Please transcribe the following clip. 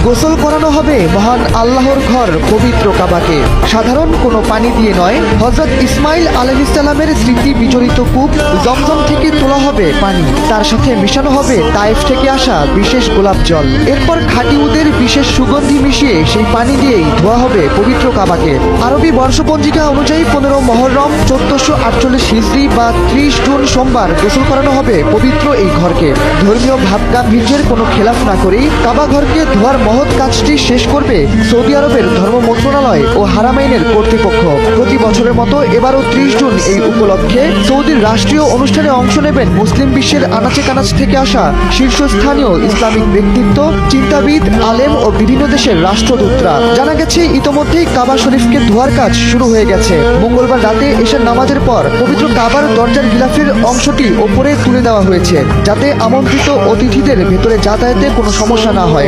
গোসল করানো হবে মহান আল্লাহর ঘর পবিত্র কাবাকে। সাধারণ কোনো পানি দিয়ে নয়, হযরত ইসমাইল আলাইহিস সালামের স্মৃতি বিজড়িত কূপ জমজম থেকে তোলা হবে পানি। তার সাথে মিশানো হবে তায়েফ থেকে আসা বিশেষ গোলাপ জল। এরপর খাঁটি উদের বিশেষ সুগন্ধি মিশিয়ে সেই পানি দিয়েই ধোয়া হবে পবিত্র কাবাকে। আরবি বর্ষপঞ্জিকা অনুযায়ী 15 মহররম 1448 হিজরি বা 30 জুন সোমবার গোসল করানো হবে পবিত্র এই ঘরকে। ধর্মীয় ভাবগাম্ভীর্যের কোনো খেলাফ না করেই কাবা ঘরকে ধোয়ার মহৎ কাজটি শেষ করবে সৌদি আরবের ধর্ম মন্ত্রণালয় ও হারামাইনের কর্তৃপক্ষ। প্রতি বছরের মতো এবারও 30 জুন এই উপলক্ষে সৌদির রাষ্ট্রীয় অনুষ্ঠানে অংশ নেবেন মুসলিম বিশ্বের আনাচে কানাচ থেকে আসা শীর্ষস্থানীয় ইসলামিক ব্যক্তিত্ব, চিন্তাবিদ, আলেম ও বিভিন্ন দেশের রাষ্ট্রদূতরা। জানা গেছে ইতোমধ্যেই কাবা শরীফকে ধোয়ার কাজ শুরু হয়ে গেছে। মঙ্গলবার রাতে এশার নামাজের পর পবিত্র কাবার দরজার গিলাফের অংশটি ওপরে তুলে দেওয়া হয়েছে, যাতে আমন্ত্রিত অতিথিদের ভেতরে যাতায়াতে কোনো সমস্যা না হয়।